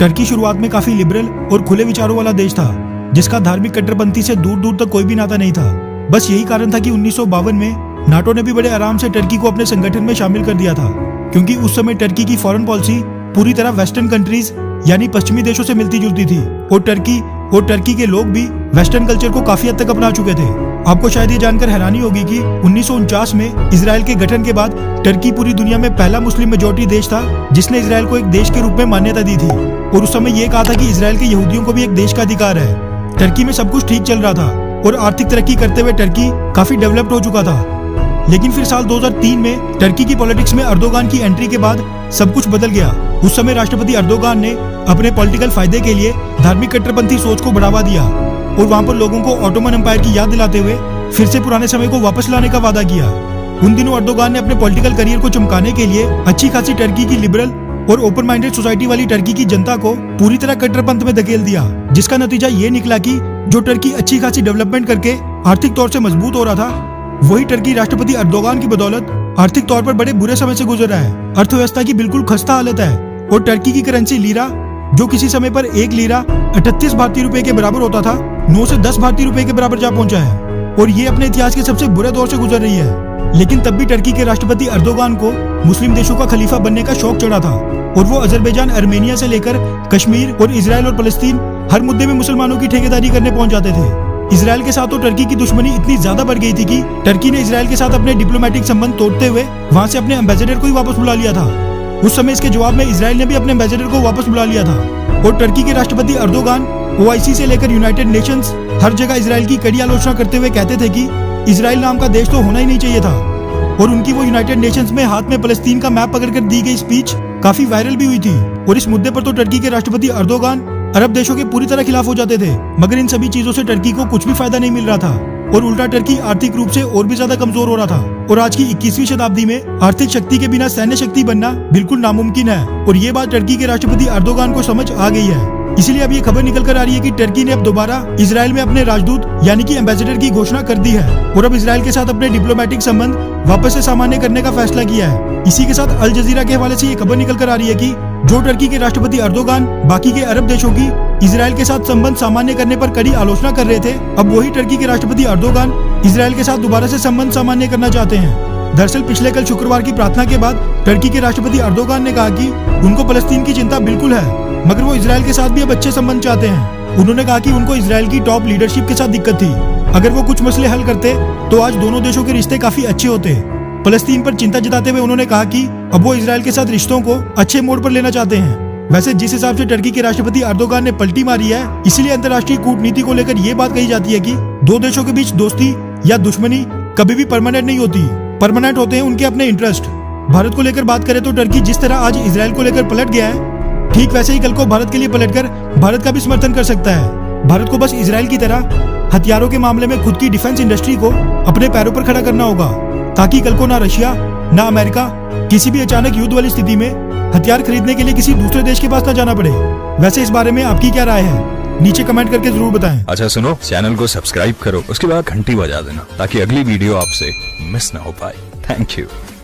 Turkey शुरुआत में काफी लिबरल और खुले विचारों वाला देश था, जिसका धार्मिक कट्टरपंथी से दूर दूर तक कोई भी नाता नहीं था। बस यही कारण था कि 1952 में नाटो ने भी बड़े आराम से टर्की को अपने संगठन में शामिल कर दिया था, क्योंकि उस समय टर्की की फॉरेन पॉलिसी पूरी तरह वेस्टर्न कंट्रीज यानी पश्चिमी देशों से मिलती जुलती थी, और टर्की के लोग भी वेस्टर्न कल्चर को काफी हद तक अपना चुके थे। आपको शायद ये जानकर हैरानी होगी कि 1949 में इजराइल के गठन के बाद टर्की पूरी दुनिया में पहला मुस्लिम मेजॉरिटी देश था जिसने इजराइल को एक देश के रूप में मान्यता दी थी, और उस समय ये कहा था कि इजराइल के यहूदियों को भी एक देश का अधिकार है। टर्की में सब कुछ ठीक चल रहा था और आर्थिक तरक्की करते हुए टर्की काफी डेवलप्ड हो चुका था। लेकिन फिर साल 2003 में टर्की की पॉलिटिक्स में अर्दोगान की एंट्री के बाद सब कुछ बदल गया। उस समय राष्ट्रपति अर्दोगान ने अपने पॉलिटिकल फायदे के लिए धार्मिक कट्टरपंथी सोच को बढ़ावा दिया और वहां पर लोगों को ऑटोमन एम्पायर की याद दिलाते हुए फिर से पुराने समय को वापस लाने का वादा किया। उन दिनों अर्दोगान ने अपने पॉलिटिकल करियर को चमकाने के लिए अच्छी खासी टर्की की लिबरल और ओपन माइंडेड सोसाइटी वाली टर्की की जनता को पूरी तरह कट्टरपंथ में धकेल दिया, जिसका नतीजा ये निकला कि जो टर्की अच्छी खासी डेवलपमेंट करके आर्थिक तौर से मजबूत हो रहा था, वही टर्की राष्ट्रपति अर्दोगान की बदौलत आर्थिक तौर पर बड़े बुरे समय से गुजर रहा है। अर्थव्यवस्था की बिल्कुल खस्ता हालत है और टर्की की करेंसी लीरा, जो किसी समय पर 1 लीरा 38 भारतीय रुपए के बराबर होता था, 9 से 10 भारतीय रुपए के बराबर जा पहुंचा है और ये अपने इतिहास के सबसे बुरे दौर से गुजर रही है। लेकिन तब भी टर्की के राष्ट्रपति अर्दोगान को मुस्लिम देशों का खलीफा बनने का शौक चढ़ा था और वो अजरबैजान, अर्मेनिया से लेकर कश्मीर और इजराइल और फलस्तीन हर मुद्दे में मुसलमानों की ठेकेदारी करने पहुंच जाते थे। इजराइल के साथ तो टर्की की दुश्मनी इतनी ज्यादा बढ़ गई थी कि टर्की ने इजराइल के साथ अपने डिप्लोमेटिक संबंध तोड़ते हुए वहां से अपने एम्बेसडर को ही वापस बुला लिया था। उस समय इसके जवाब में इजराइल ने भी अपने एम्बेसडर को वापस बुला लिया था और टर्की के राष्ट्रपति अर्दोगान OIC से लेकर यूनाइटेड नेशंस हर जगह इजराइल की कड़ी आलोचना करते हुए कहते थे कि इजराइल नाम का देश तो होना ही नहीं चाहिए था। और उनकी वो यूनाइटेड नेशंस में हाथ में फलस्तीन का मैप पकड़कर दी गई स्पीच काफी वायरल भी हुई थी। और इस मुद्दे पर तो टर्की के राष्ट्रपति अर्दोगान अरब देशों के पूरी तरह खिलाफ हो जाते थे, मगर इन सभी चीजों से टर्की को कुछ भी फायदा नहीं मिल रहा था और उल्टा टर्की आर्थिक रूप से और भी ज्यादा कमजोर हो रहा था। और आज की 21वीं शताब्दी में आर्थिक शक्ति के बिना सैन्य शक्ति बनना बिल्कुल नामुमकिन है और ये बात टर्की के राष्ट्रपति अर्दोगान को समझ आ गई है। इसीलिए अब ये खबर निकल कर आ रही है कि टर्की ने अब दोबारा इजराइल में अपने राजदूत यानी कि एम्बेसडर की घोषणा कर दी है और अब इजराइल के साथ अपने डिप्लोमेटिक संबंध वापस से सामान्य करने का फैसला किया है। इसी के साथ अल जजीरा के हवाले से ये खबर निकल कर आ रही है कि जो टर्की के राष्ट्रपति अर्दोगान बाकी के अरब देशों की इजराइल के साथ संबंध सामान्य करने पर कड़ी आलोचना कर रहे थे, अब वही टर्की के राष्ट्रपति अर्दोगान इजराइल के साथ दोबारा से संबंध सामान्य करना चाहते हैं। दरअसल पिछले कल शुक्रवार की प्रार्थना के बाद टर्की के राष्ट्रपति अर्दोगान ने कहा कि उनको फलस्तीन की चिंता बिल्कुल है, मगर वो इजराइल के साथ भी अब अच्छे संबंध चाहते हैं। उन्होंने कहा कि उनको इजराइल की टॉप लीडरशिप के साथ दिक्कत थी, अगर वो कुछ मसले हल करते तो आज दोनों देशों के रिश्ते काफी अच्छे होते। फलस्तीन पर चिंता जताते हुए उन्होंने कहा कि अब वो इजराइल के साथ रिश्तों को अच्छे मोड़ पर लेना चाहते हैं। वैसे जिस हिसाब से टर्की के राष्ट्रपति अर्दोगान ने पलटी मारी है, इसीलिए अंतर्राष्ट्रीय कूटनीति को लेकर ये बात कही जाती है कि दो देशों के बीच दोस्ती या दुश्मनी कभी भी परमानेंट नहीं होती, परमानेंट होते हैं उनके अपने इंटरेस्ट। भारत को लेकर बात करें तो टर्की जिस तरह आज इजराइल को लेकर पलट गया है, ठीक वैसे ही कल को भारत के लिए पलटकर भारत का भी समर्थन कर सकता है। भारत को बस इजराइल की तरह हथियारों के मामले में खुद की डिफेंस इंडस्ट्री को अपने पैरों पर खड़ा करना होगा, ताकि कल को ना रशिया ना अमेरिका किसी भी अचानक युद्ध वाली स्थिति में हथियार खरीदने के लिए किसी दूसरे देश के पास ना जाना पड़े। वैसे इस बारे में आपकी क्या राय है, नीचे कमेंट करके जरूर बताएं। अच्छा सुनो, चैनल को सब्सक्राइब करो, उसके बाद घंटी बजा देना ताकि अगली वीडियो आपसे मिस ना हो पाए। Thank you.